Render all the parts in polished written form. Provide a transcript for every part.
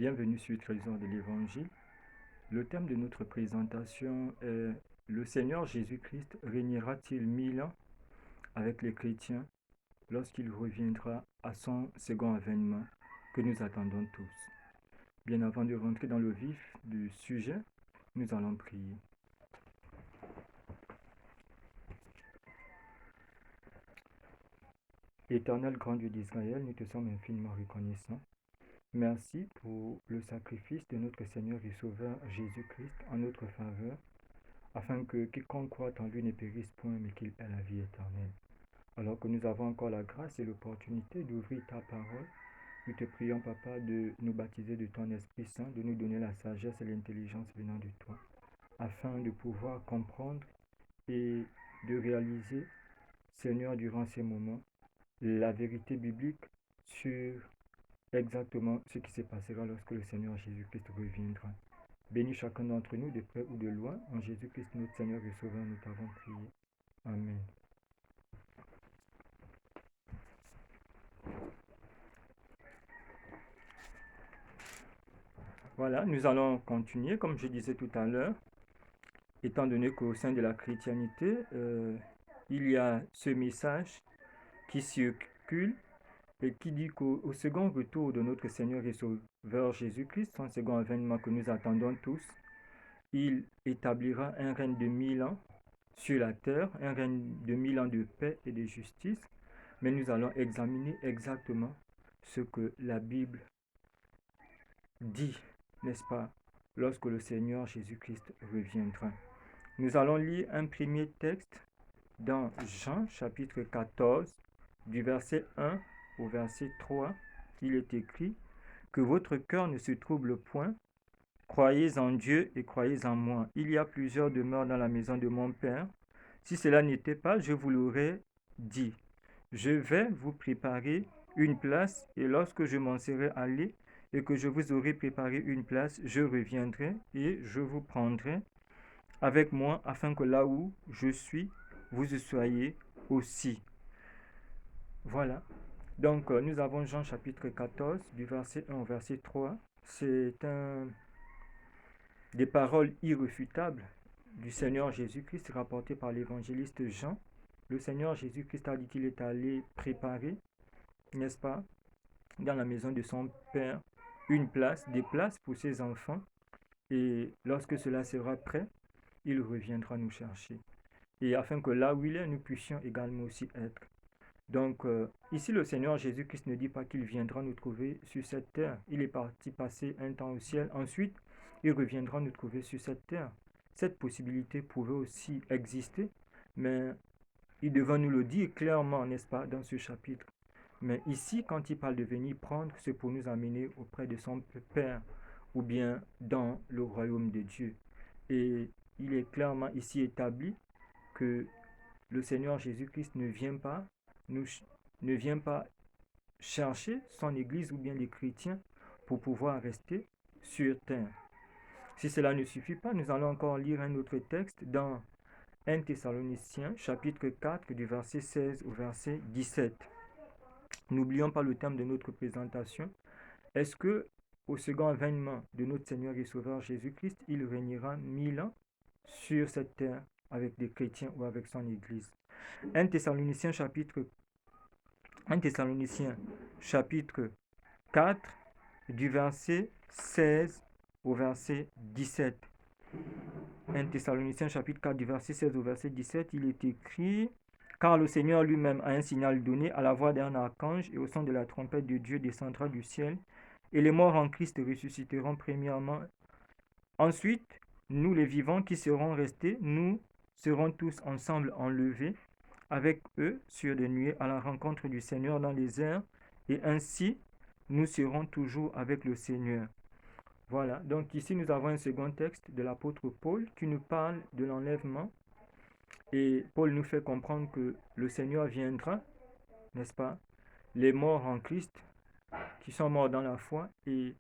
Bienvenue sur Trésor de l'Évangile. Le thème de notre présentation est Le Seigneur Jésus-Christ régnera-t-il 1000 ans avec les chrétiens lorsqu'il reviendra à son second avènement que nous attendons tous? Bien avant de rentrer dans le vif du sujet, nous allons prier. Éternel grand Dieu d'Israël, nous te sommes infiniment reconnaissants. Merci pour le sacrifice de notre Seigneur et Sauveur Jésus-Christ en notre faveur, afin que quiconque croit en lui ne périsse point, mais qu'il ait la vie éternelle. Alors que nous avons encore la grâce et l'opportunité d'ouvrir ta parole, nous te prions, Papa, de nous baptiser de ton Esprit Saint, de nous donner la sagesse et l'intelligence venant de toi, afin de pouvoir comprendre et de réaliser, Seigneur, durant ces moments, la vérité biblique sur exactement ce qui se passera lorsque le Seigneur Jésus-Christ reviendra. Bénis chacun d'entre nous, de près ou de loin. En Jésus-Christ, notre Seigneur et Sauveur, nous t'avons prié. Amen. Voilà, nous allons continuer, comme je disais tout à l'heure, étant donné qu'au sein de la chrétienté, il y a ce message qui circule et qui dit qu'au second retour de notre Seigneur et Sauveur Jésus-Christ, son second avènement que nous attendons tous, il établira un règne de 1000 ans sur la terre, un règne de 1000 ans de paix et de justice. Mais nous allons examiner exactement ce que la Bible dit, n'est-ce pas, lorsque le Seigneur Jésus-Christ reviendra. Nous allons lire un premier texte dans Jean chapitre 14, du verset 1 au verset 3. Il est écrit « Que votre cœur ne se trouble point, croyez en Dieu et croyez en moi. Il y a plusieurs demeures dans la maison de mon Père. Si cela n'était pas, je vous l'aurais dit. Je vais vous préparer une place, et lorsque je m'en serai allé et que je vous aurai préparé une place, je reviendrai et je vous prendrai avec moi, afin que là où je suis, vous y soyez aussi. » Voilà. Donc, nous avons Jean chapitre 14, du verset 1 au verset 3. C'est des paroles irréfutables du Seigneur Jésus-Christ rapportées par l'évangéliste Jean. Le Seigneur Jésus-Christ a dit qu'il est allé préparer, n'est-ce pas, dans la maison de son Père, une place, des places pour ses enfants. Et lorsque cela sera prêt, il reviendra nous chercher. Et afin que là où il est, nous puissions également aussi être. Donc, ici, le Seigneur Jésus-Christ ne dit pas qu'il viendra nous trouver sur cette terre. Il est parti passer un temps au ciel. Ensuite, il reviendra nous trouver sur cette terre. Cette possibilité pouvait aussi exister, mais il devait nous le dire clairement, n'est-ce pas, dans ce chapitre. Mais ici, quand il parle de venir prendre, c'est pour nous amener auprès de son Père, ou bien dans le royaume de Dieu. Et il est clairement ici établi que le Seigneur Jésus-Christ ne vient pas chercher son Église ou bien les chrétiens pour pouvoir rester sur terre. Si cela ne suffit pas, nous allons encore lire un autre texte dans 1 Thessaloniciens, chapitre 4, du verset 16 au verset 17. N'oublions pas le thème de notre présentation. Est-ce que au second avènement de notre Seigneur et Sauveur Jésus-Christ, il régnera 1000 ans sur cette terre avec des chrétiens ou avec son Église? 1 Thessaloniciens chapitre 4, du verset 16 au verset 17. 1 Thessaloniciens chapitre 4, du verset 16 au verset 17, il est écrit « Car le Seigneur lui-même a un signal donné à la voix d'un archange et au son de la trompette de Dieu descendra du ciel, et les morts en Christ ressusciteront premièrement. Ensuite, nous les vivants qui serons restés, nous serons tous ensemble enlevés avec eux sur des nuées à la rencontre du Seigneur dans les airs, et ainsi nous serons toujours avec le Seigneur. » Voilà, donc ici nous avons un second texte de l'apôtre Paul qui nous parle de l'enlèvement, et Paul nous fait comprendre que le Seigneur viendra, n'est-ce pas, les morts en Christ qui sont morts dans la foi et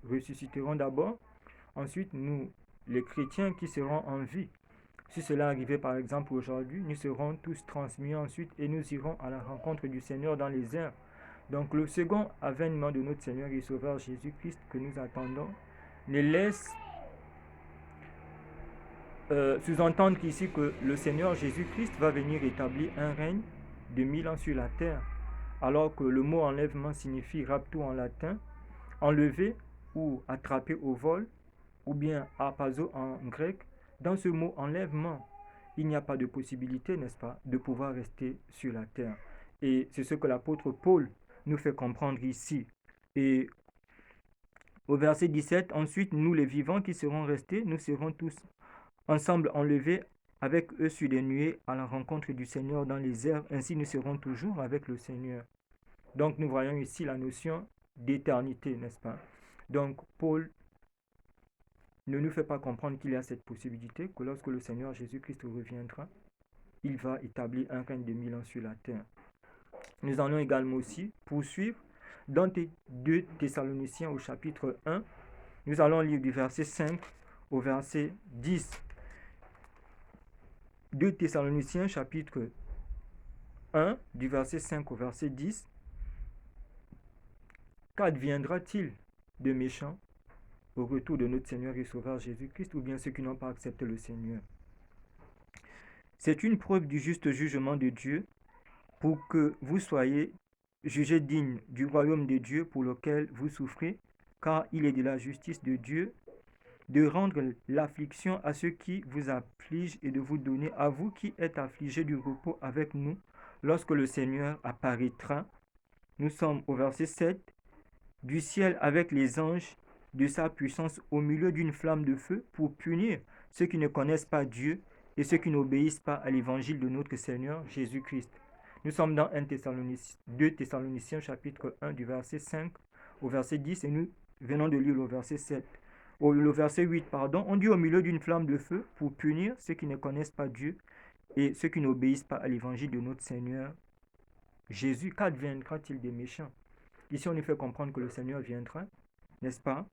ressusciteront d'abord, ensuite nous, les chrétiens qui seront en vie. Si cela arrivait par exemple aujourd'hui, nous serons tous transmis ensuite et nous irons à la rencontre du Seigneur dans les airs. Donc le second avènement de notre Seigneur et Sauveur Jésus-Christ que nous attendons ne laisse sous-entendre qu'ici que le Seigneur Jésus-Christ va venir établir un règne de 1000 ans sur la terre, alors que le mot enlèvement signifie rapto en latin, enlever ou attraper au vol, ou bien harpazo en grec. Dans ce mot enlèvement, il n'y a pas de possibilité, n'est-ce pas, de pouvoir rester sur la terre. Et c'est ce que l'apôtre Paul nous fait comprendre ici. Et au verset 17, ensuite, nous les vivants qui serons restés, nous serons tous ensemble enlevés avec eux sur les nuées à la rencontre du Seigneur dans les airs. Ainsi, nous serons toujours avec le Seigneur. Donc, nous voyons ici la notion d'éternité, n'est-ce pas? Donc, Paul ne nous fait pas comprendre qu'il y a cette possibilité que lorsque le Seigneur Jésus-Christ reviendra, il va établir un règne de 1000 ans sur la terre. Nous allons également aussi poursuivre dans 2 Thessaloniciens au chapitre 1. Nous allons lire du verset 5 au verset 10. 2 Thessaloniciens chapitre 1 du verset 5 au verset 10. Qu'adviendra-t-il de méchants au retour de notre Seigneur et Sauveur Jésus-Christ, ou bien ceux qui n'ont pas accepté le Seigneur? C'est une preuve du juste jugement de Dieu pour que vous soyez jugés dignes du royaume de Dieu pour lequel vous souffrez, car il est de la justice de Dieu de rendre l'affliction à ceux qui vous affligent et de vous donner à vous qui êtes affligés du repos avec nous lorsque le Seigneur apparaîtra. Nous sommes au verset 7. Du ciel avec les anges de sa puissance au milieu d'une flamme de feu pour punir ceux qui ne connaissent pas Dieu et ceux qui n'obéissent pas à l'évangile de notre Seigneur Jésus-Christ. Nous sommes dans 2 Thessaloniciens chapitre 1 du verset 5 au verset 10 et nous venons de lire le verset 7. Le verset 8, on dit au milieu d'une flamme de feu pour punir ceux qui ne connaissent pas Dieu et ceux qui n'obéissent pas à l'évangile de notre Seigneur Jésus. Qu'adviendra-t-il des méchants? Ici, on nous fait comprendre que le Seigneur viendra, n'est-ce pas?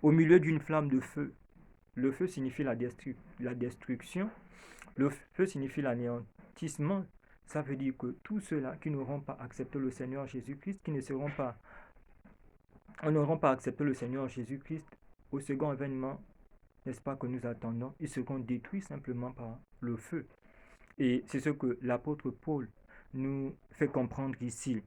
Au milieu d'une flamme de feu. Le feu signifie la destruction. Le feu signifie l'anéantissement. Ça veut dire que tous ceux-là qui n'auront pas accepté le Seigneur Jésus-Christ, qui n'auront pas accepté le Seigneur Jésus-Christ au second événement, n'est-ce pas, que nous attendons, ils seront détruits simplement par le feu. Et c'est ce que l'apôtre Paul nous fait comprendre ici.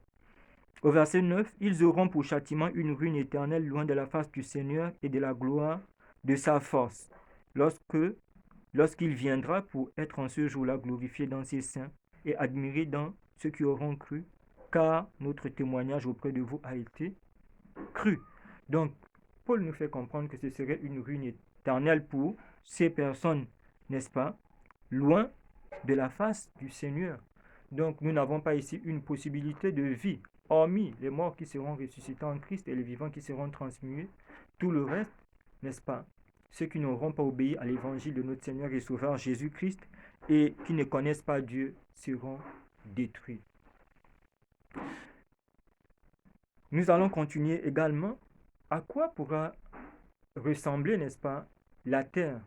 Au verset 9, ils auront pour châtiment une ruine éternelle loin de la face du Seigneur et de la gloire de sa force, lorsqu'il viendra pour être en ce jour-là glorifié dans ses saints et admiré dans ceux qui auront cru, car notre témoignage auprès de vous a été cru. Donc, Paul nous fait comprendre que ce serait une ruine éternelle pour ces personnes, n'est-ce pas, loin de la face du Seigneur. Donc, nous n'avons pas ici une possibilité de vie, hormis les morts qui seront ressuscités en Christ et les vivants qui seront transmués. Tout le reste, n'est-ce pas, ceux qui n'auront pas obéi à l'évangile de notre Seigneur et Sauveur Jésus-Christ et qui ne connaissent pas Dieu seront détruits. Nous allons continuer également. À quoi pourra ressembler, n'est-ce pas, la terre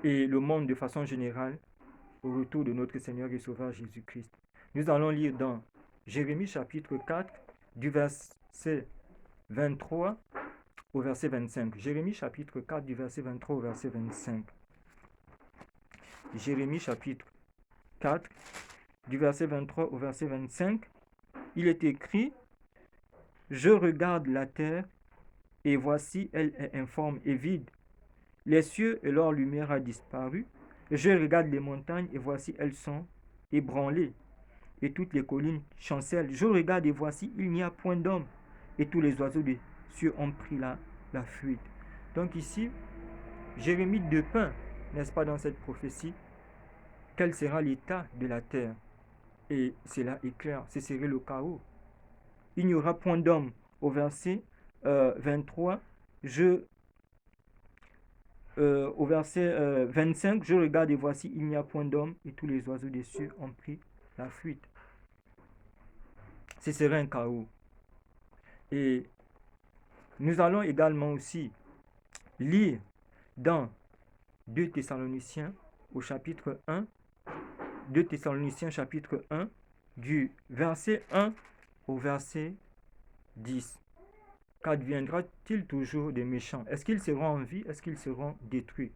et le monde de façon générale au retour de notre Seigneur et Sauveur Jésus-Christ? Nous allons lire dans Jérémie chapitre 4 du verset 23 au verset 25. Jérémie chapitre 4 du verset 23 au verset 25. Jérémie chapitre 4 du verset 23 au verset 25. Il est écrit: Je regarde la terre, et voici, elle est informe et vide. Les cieux et leur lumière a disparu. Je regarde les montagnes, et voici, elles sont ébranlées, et toutes les collines chancellent. Je regarde, et voici, il n'y a point d'homme, et tous les oiseaux des cieux ont pris la fuite. Donc ici, Jérémie dépeint, n'est-ce pas, dans cette prophétie, quel sera l'état de la terre. Et cela est clair, ce serait le chaos. Il n'y aura point d'homme. Au verset 23, au verset 25, je regarde et voici, il n'y a point d'homme et tous les oiseaux des cieux ont pris la fuite. Ce serait un chaos. Et nous allons également aussi lire dans 2 Thessaloniciens au chapitre 1, 2 Thessaloniciens chapitre 1, du verset 1 au verset 10. Qu'adviendra-t-il toujours des méchants? Est-ce qu'ils seront en vie? Est-ce qu'ils seront détruits?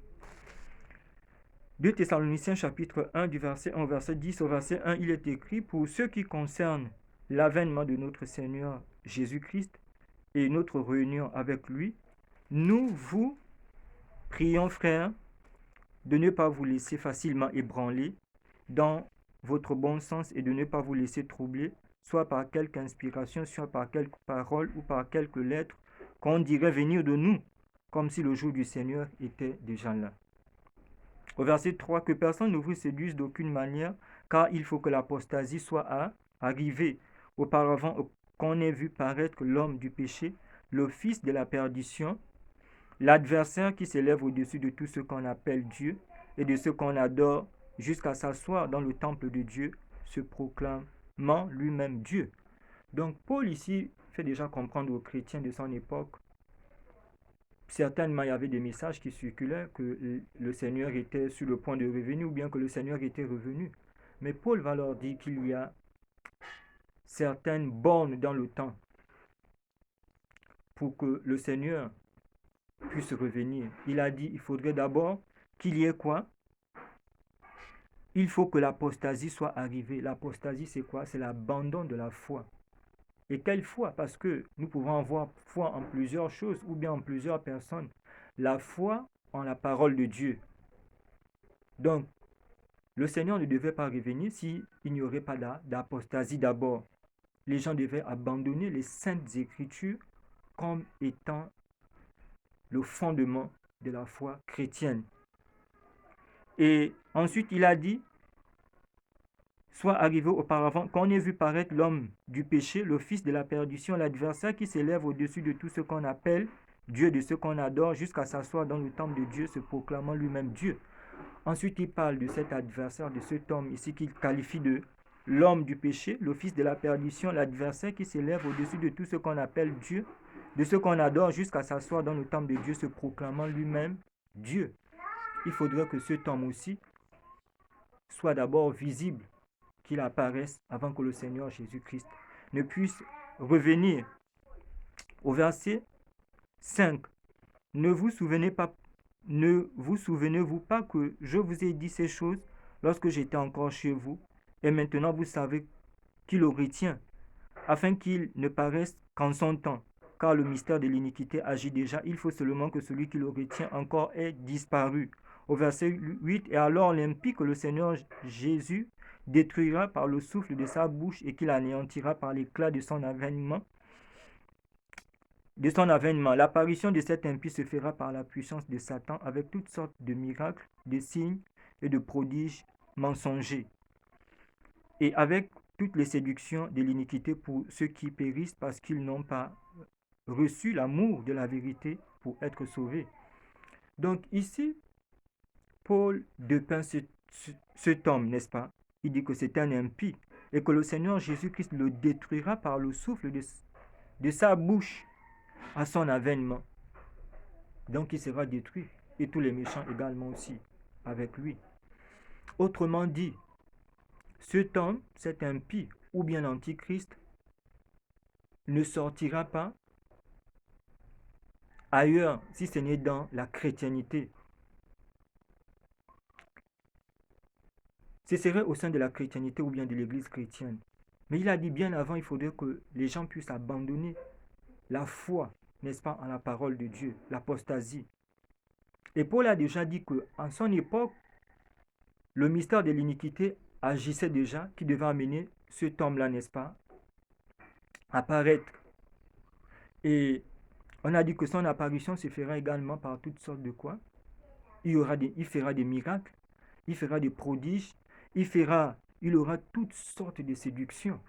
2 Thessaloniciens chapitre 1 du verset 1 au verset 10 au verset 1, il est écrit: pour ce qui concerne l'avènement de notre Seigneur Jésus-Christ et notre réunion avec lui, nous vous prions, frères, de ne pas vous laisser facilement ébranler dans votre bon sens et de ne pas vous laisser troubler, soit par quelque inspiration, soit par quelque parole ou par quelque lettre qu'on dirait venir de nous, comme si le jour du Seigneur était déjà là. Au verset 3, que personne ne vous séduise d'aucune manière, car il faut que l'apostasie soit arrivée. Auparavant qu'on ait vu paraître l'homme du péché, le fils de la perdition, l'adversaire qui s'élève au-dessus de tout ce qu'on appelle Dieu et de ce qu'on adore, jusqu'à s'asseoir dans le temple de Dieu, se proclamant lui-même Dieu. Donc Paul ici fait déjà comprendre aux chrétiens de son époque, certainement il y avait des messages qui circulaient que le Seigneur était sur le point de revenir ou bien que le Seigneur était revenu. Mais Paul va leur dire qu'il y a certaines bornes dans le temps pour que le Seigneur puisse revenir. Il a dit, il faudrait d'abord qu'il y ait quoi? Il faut que l'apostasie soit arrivée. L'apostasie, c'est quoi? C'est l'abandon de la foi. Et quelle foi? Parce que nous pouvons avoir foi en plusieurs choses ou bien en plusieurs personnes. La foi en la parole de Dieu. Donc, le Seigneur ne devait pas revenir s'il n'y aurait pas d'apostasie d'abord. Les gens devaient abandonner les saintes écritures comme étant le fondement de la foi chrétienne. Et ensuite, il a dit, soit arrivé auparavant qu'on ait vu paraître l'homme du péché, le fils de la perdition, l'adversaire qui s'élève au-dessus de tout ce qu'on appelle Dieu, de ce qu'on adore, jusqu'à s'asseoir dans le temple de Dieu, se proclamant lui-même Dieu. Ensuite, il parle de cet adversaire, de cet homme ici qu'il qualifie de l'homme du péché, le fils de la perdition, l'adversaire qui s'élève au-dessus de tout ce qu'on appelle Dieu, de ce qu'on adore, jusqu'à s'asseoir dans le temple de Dieu, se proclamant lui-même Dieu. Il faudrait que cet homme aussi soit d'abord visible, qu'il apparaisse avant que le Seigneur Jésus-Christ ne puisse revenir. Au verset 5, ne vous souvenez-vous pas que je vous ai dit ces choses lorsque j'étais encore chez vous, et maintenant vous savez qui le retient, afin qu'il ne paraisse qu'en son temps, car le mystère de l'iniquité agit déjà, il faut seulement que celui qui le retient encore ait disparu. Au verset 8, et alors l'impie que le Seigneur Jésus détruira par le souffle de sa bouche et qu'il anéantira par l'éclat de son avènement. L'apparition de cet impie se fera par la puissance de Satan avec toutes sortes de miracles, de signes et de prodiges mensongers, et avec toutes les séductions de l'iniquité pour ceux qui périssent parce qu'ils n'ont pas reçu l'amour de la vérité pour être sauvés. Donc ici, Paul dépeint cet homme, n'est-ce pas? Il dit que c'est un impie et que le Seigneur Jésus-Christ le détruira par le souffle de sa bouche à son avènement. Donc il sera détruit et tous les méchants également aussi avec lui. Autrement dit, cet homme, cet impie ou bien l'antichrist ne sortira pas ailleurs si ce n'est dans la chrétienté. Ce serait au sein de la chrétienté ou bien de l'église chrétienne. Mais il a dit bien avant, il faudrait que les gens puissent abandonner la foi, n'est-ce pas, en la parole de Dieu, l'apostasie. Et Paul a déjà dit qu'en son époque, le mystère de l'iniquité agissait déjà, qui devait amener cet homme-là, n'est-ce pas, à paraître. Et on a dit que son apparition se fera également par toutes sortes de quoi? Il fera des miracles, il fera des prodiges, il aura toutes sortes de séductions.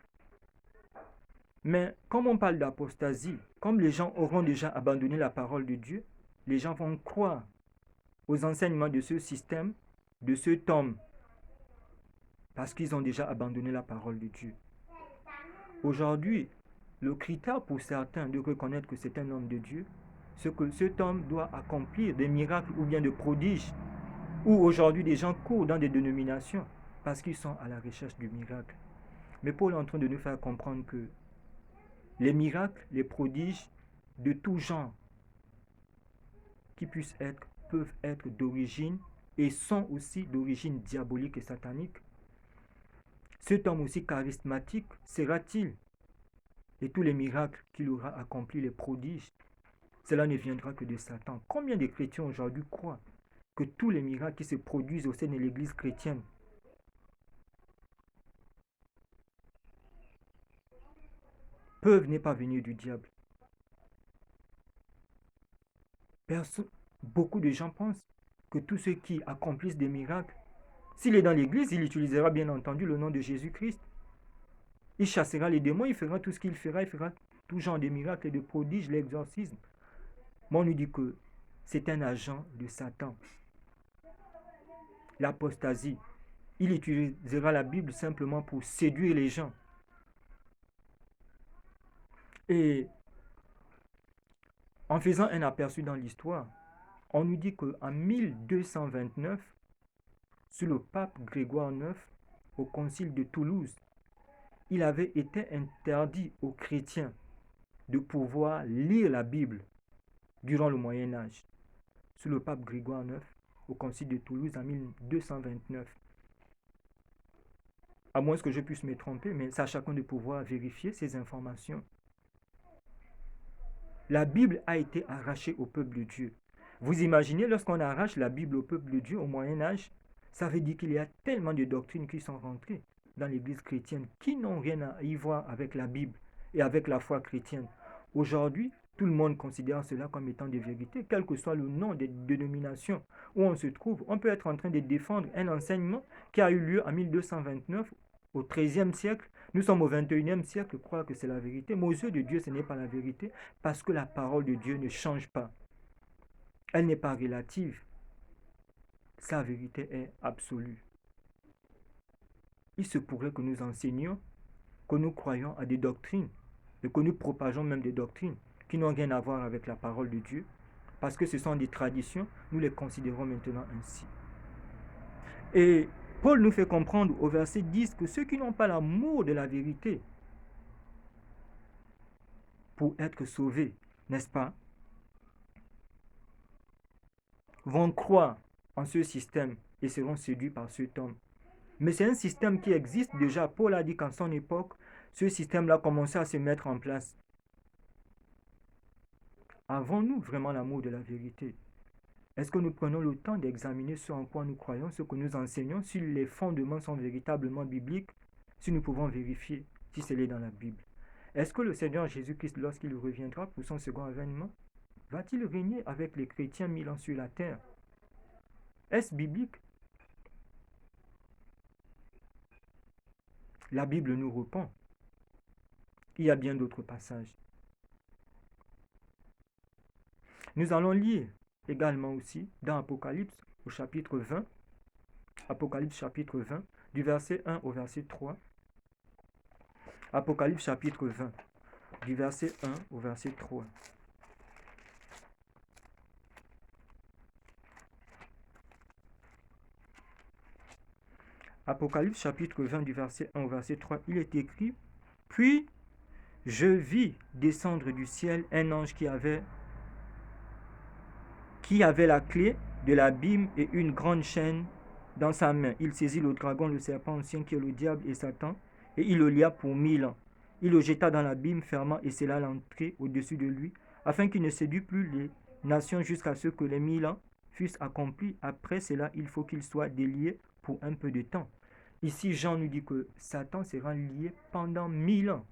Mais comme on parle d'apostasie, comme les gens auront déjà abandonné la parole de Dieu, les gens vont croire aux enseignements de ce système, de cet homme, parce qu'ils ont déjà abandonné la parole de Dieu. Aujourd'hui, le critère pour certains de reconnaître que c'est un homme de Dieu, c'est que cet homme doit accomplir des miracles ou bien des prodiges, où aujourd'hui des gens courent dans des dénominations parce qu'ils sont à la recherche du miracle. Mais Paul est en train de nous faire comprendre que les miracles, les prodiges de tout genre qui puissent être, peuvent être d'origine et sont aussi d'origine diabolique et satanique. Cet homme aussi charismatique sera-t-il? Et tous les miracles qu'il aura accomplis, les prodiges, cela ne viendra que de Satan. Combien de chrétiens aujourd'hui croient que tous les miracles qui se produisent au sein de l'église chrétienne peuvent ne pas venir du diable? Beaucoup de gens pensent que tous ceux qui accomplissent des miracles, s'il est dans l'église, il utilisera bien entendu le nom de Jésus-Christ. Il chassera les démons, il fera tout ce qu'il fera, il fera tout genre de miracles et de prodiges, l'exorcisme. Mais on nous dit que c'est un agent de Satan. L'apostasie. Il utilisera la Bible simplement pour séduire les gens. Et en faisant un aperçu dans l'histoire, on nous dit qu'en 1229, sous le pape Grégoire IX, au concile de Toulouse, il avait été interdit aux chrétiens de pouvoir lire la Bible durant le Moyen Âge. Sous le pape Grégoire IX, au concile de Toulouse en 1229. À moins que je puisse me tromper, mais c'est à chacun de pouvoir vérifier ces informations. La Bible a été arrachée au peuple de Dieu. Vous imaginez, lorsqu'on arrache la Bible au peuple de Dieu au Moyen Âge, ça veut dire qu'il y a tellement de doctrines qui sont rentrées dans l'Église chrétienne qui n'ont rien à y voir avec la Bible et avec la foi chrétienne. Aujourd'hui, tout le monde considère cela comme étant des vérités, quel que soit le nom des dénominations où on se trouve. On peut être en train de défendre un enseignement qui a eu lieu en 1229, au XIIIe siècle. Nous sommes au XXIe siècle, croire que c'est la vérité. Mais aux yeux de Dieu, ce n'est pas la vérité, parce que la parole de Dieu ne change pas. Elle n'est pas relative. Sa vérité est absolue. Il se pourrait que nous enseignions, que nous croyons à des doctrines, et que nous propageons même des doctrines qui n'ont rien à voir avec la parole de Dieu, parce que ce sont des traditions, nous les considérons maintenant ainsi. Et Paul nous fait comprendre au verset 10 que ceux qui n'ont pas l'amour de la vérité pour être sauvés, n'est-ce pas, vont croire en ce système et seront séduits par cet homme. Mais c'est un système qui existe déjà. Paul a dit qu'en son époque, ce système-là commençait à se mettre en place. Avons-nous vraiment l'amour de la vérité? Est-ce que nous prenons le temps d'examiner ce en quoi nous croyons, ce que nous enseignons, si les fondements sont véritablement bibliques, si nous pouvons vérifier si c'est dans la Bible? Est-ce que le Seigneur Jésus-Christ, lorsqu'il reviendra pour son second avènement, va-t-il régner avec les chrétiens 1000 ans sur la terre? Est-ce biblique? La Bible nous répond. Il y a bien d'autres passages. Nous allons lire également aussi dans Apocalypse au chapitre 20, Apocalypse chapitre 20, du verset 1 au verset 3. Apocalypse chapitre 20, du verset 1 au verset 3. Apocalypse chapitre 20 du verset 1 au verset 3, il est écrit: Puis je vis descendre du ciel un ange qui avait la clé de l'abîme et une grande chaîne dans sa main. Il saisit le dragon, le serpent ancien qui est le diable et Satan, et il le lia pour 1000 ans. Il le jeta dans l'abîme, fermant et scella l'entrée au-dessus de lui, afin qu'il ne séduise plus les nations jusqu'à ce que les 1000 ans fussent accomplis. Après cela, il faut qu'il soit délié pour un peu de temps. Ici, Jean nous dit que Satan sera lié pendant 1000 ans.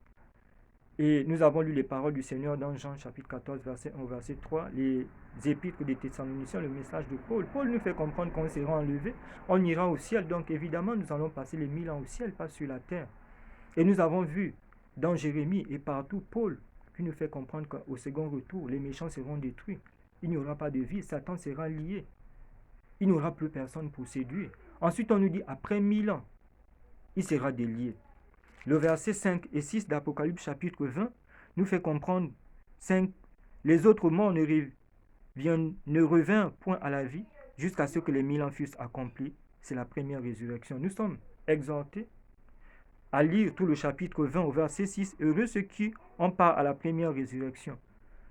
Et nous avons lu les paroles du Seigneur dans Jean chapitre 14, verset 1, verset 3, les épîtres des Thessaloniciens, le message de Paul. Paul nous fait comprendre qu'on sera enlevé, on ira au ciel. Donc évidemment, nous allons passer les 1000 ans au ciel, pas sur la terre. Et nous avons vu dans Jérémie et partout Paul qui nous fait comprendre qu'au second retour, les méchants seront détruits. Il n'y aura pas de vie, Satan sera lié. Il n'y aura plus personne pour séduire. Ensuite, on nous dit, après 1000 ans, il sera délié. Le verset 5 et 6 d'Apocalypse chapitre 20 nous fait comprendre 5. Les autres morts ne revinrent point à la vie jusqu'à ce que les 1000 ans fussent accomplis. C'est la première résurrection. Nous sommes exhortés à lire tout le chapitre 20 au verset 6, heureux ceux qui ont part à la première résurrection.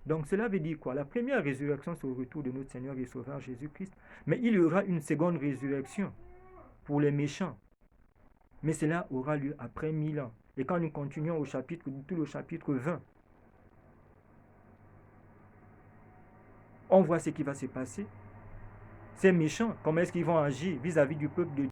Donc cela veut dire quoi? La première résurrection, c'est au retour de notre Seigneur et Sauveur Jésus-Christ. Mais il y aura une seconde résurrection pour les méchants. Mais cela aura lieu après 1000 ans. Et quand nous continuons au chapitre, tout le chapitre 20, on voit ce qui va se passer. Ces méchants, comment est-ce qu'ils vont agir vis-à-vis du peuple de Dieu?